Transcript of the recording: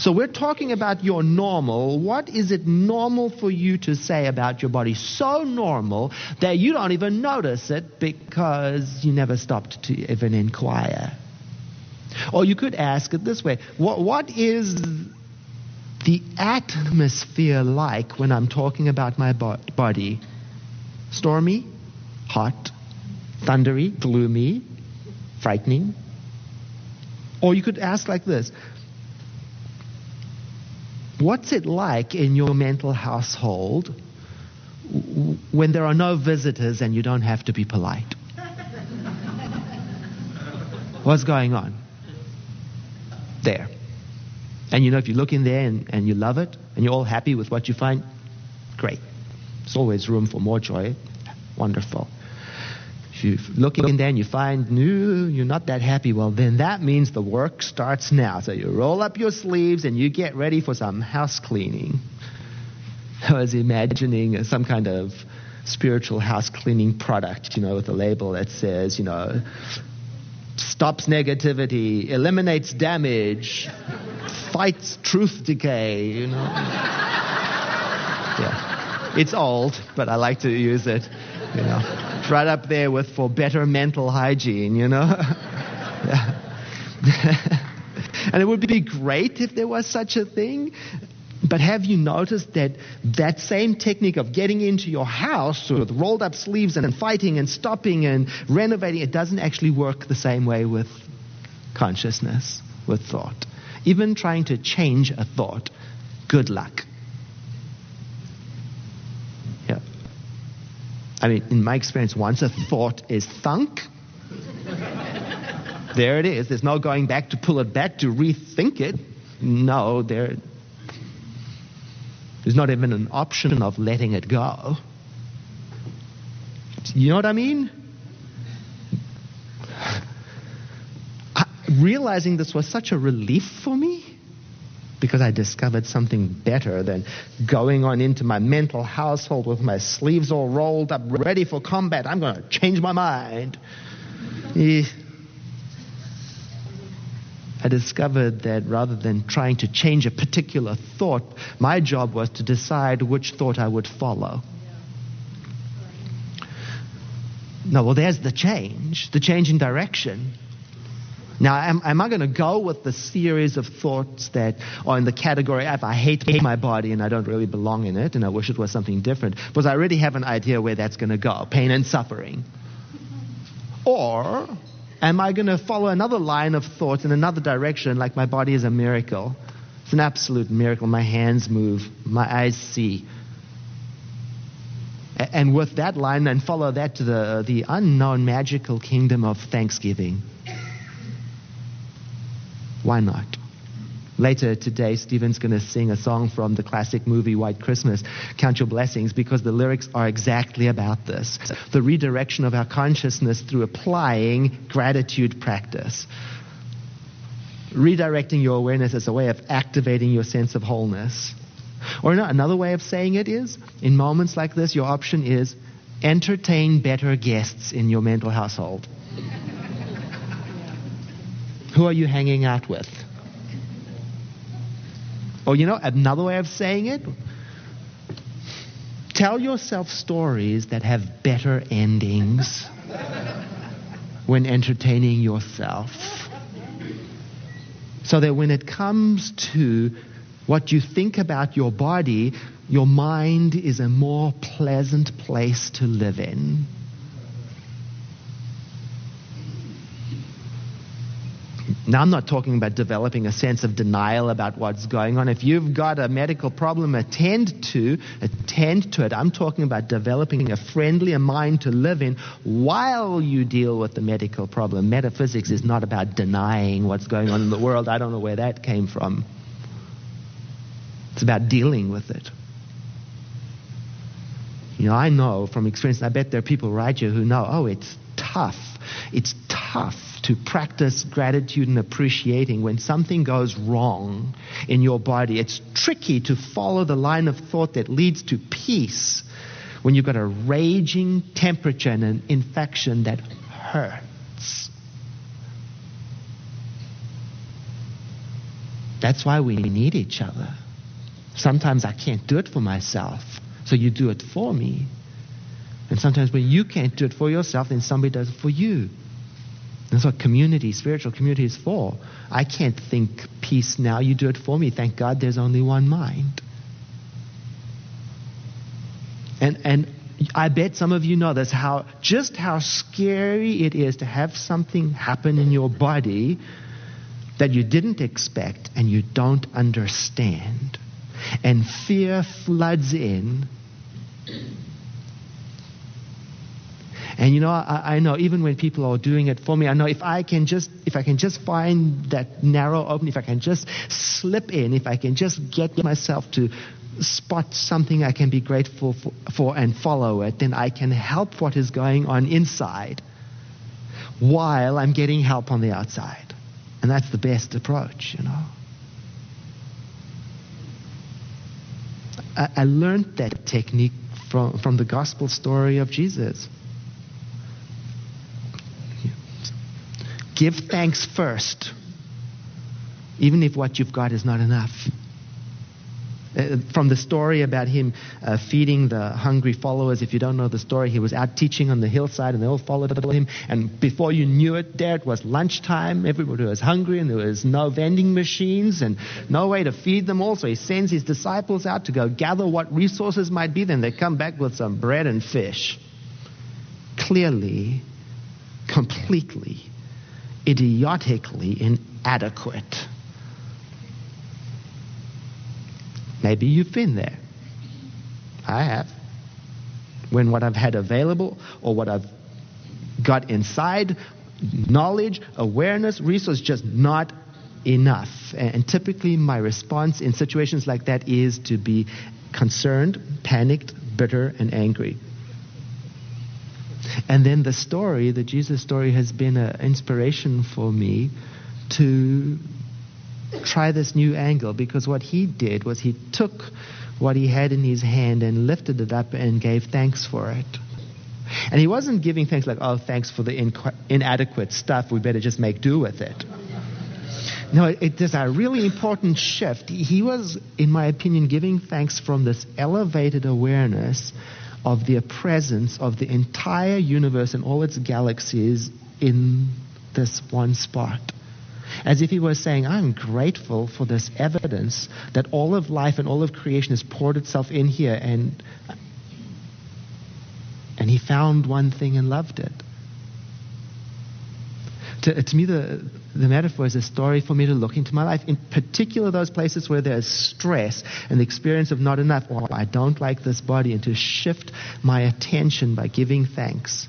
So we're talking about your normal. What is it normal for you to say about your body? So normal that you don't even notice it because you never stopped to even inquire. Or you could ask it this way. What is the atmosphere like when I'm talking about my body? Stormy? Hot? Thundery? Gloomy? Frightening? Or you could ask like this. What's it like in your mental household when there are no visitors and you don't have to be polite? What's going on there? And if you look in there and you love it and you're all happy with what you find, great. There's always room for more joy. Wonderful. If you look in there and you find, no, you're not that happy, well, then that means the work starts now. So you roll up your sleeves and you get ready for some house cleaning. I was imagining some kind of spiritual house cleaning product, with a label that says, stops negativity, eliminates damage, fights truth decay, Yeah. It's old, but I like to use it, It's right up there with for better mental hygiene, Yeah. And it would be great if there was such a thing. But have you noticed that same technique of getting into your house with rolled up sleeves and fighting and stopping and renovating, it doesn't actually work the same way with consciousness, with thought. Even trying to change a thought, good luck. Yeah. I mean, in my experience, once a thought is thunk, there it is. There's no going back to pull it back to rethink it. No, there's not even an option of letting it go. You know what I mean? Realizing this was such a relief for me because I discovered something better than going on into my mental household with my sleeves all rolled up, ready for combat. I'm going to change my mind. I discovered that rather than trying to change a particular thought, my job was to decide which thought I would follow. No, well, there's the change in direction. Now, am I going to go with the series of thoughts that are in the category of I hate my body and I don't really belong in it and I wish it was something different? Because I already have an idea where that's going to go, pain and suffering. Or am I going to follow another line of thought in another direction, like my body is a miracle? It's an absolute miracle. My hands move. My eyes see. And with that line, and follow that to the unknown magical kingdom of thanksgiving. Why not? Later today, Stephen's going to sing a song from the classic movie White Christmas, Count Your Blessings, because the lyrics are exactly about this. The redirection of our consciousness through applying gratitude practice. Redirecting your awareness as a way of activating your sense of wholeness. Or another way of saying it is, in moments like this, your option is entertain better guests in your mental household. Who are you hanging out with? Or, another way of saying it, tell yourself stories that have better endings when entertaining yourself. So that when it comes to what you think about your body, your mind is a more pleasant place to live in. Now, I'm not talking about developing a sense of denial about what's going on. If you've got a medical problem, attend to it. I'm talking about developing a friendlier mind to live in while you deal with the medical problem. Metaphysics is not about denying what's going on in the world. I don't know where that came from. It's about dealing with it. I know from experience, I bet there are people right here who know, it's tough. It's tough to practice gratitude and appreciating when something goes wrong in your body. It's tricky to follow the line of thought that leads to peace when you've got a raging temperature and an infection that hurts. That's why we need each other. Sometimes I can't do it for myself, so you do it for me. And sometimes when you can't do it for yourself, then somebody does it for you. That's what community, spiritual community is for. I can't think peace now. You do it for me. Thank God there's only one mind. And I bet some of you know this, just how scary it is to have something happen in your body that you didn't expect and you don't understand. And fear floods in. And you know, I know even when people are doing it for me, I know if I can just find that narrow opening, if I can just slip in, if I can just get myself to spot something I can be grateful for and follow it, then I can help what is going on inside while I'm getting help on the outside. And that's the best approach, you know. I learned that technique from the gospel story of Jesus. Give thanks first, even if what you've got is not enough. From the story about him feeding the hungry followers, if you don't know the story, he was out teaching on the hillside and they all followed him. And before you knew it, there it was lunchtime. Everybody was hungry and there was no vending machines and no way to feed them all. So he sends his disciples out to go gather what resources might be. Then they come back with some bread and fish. Clearly, completely, idiotically inadequate. Maybe you've been there. I have. When what I've had available or what I've got inside, knowledge, awareness, resource, just not enough. And typically my response in situations like that is to be concerned, panicked, bitter, and angry. And then the Jesus story has been an inspiration for me to try this new angle, because what he did was he took what he had in his hand and lifted it up and gave thanks for it. And he wasn't giving thanks like, oh, thanks for the inadequate stuff, we better just make do with it. No, there's a really important shift. He was, in my opinion, giving thanks from this elevated awareness of the presence of the entire universe and all its galaxies in this one spot. As if he was saying, I'm grateful for this evidence that all of life and all of creation has poured itself in here, and he found one thing and loved it. To me, the metaphor is a story for me to look into my life, in particular those places where there's stress and the experience of not enough, or I don't like this body, and to shift my attention by giving thanks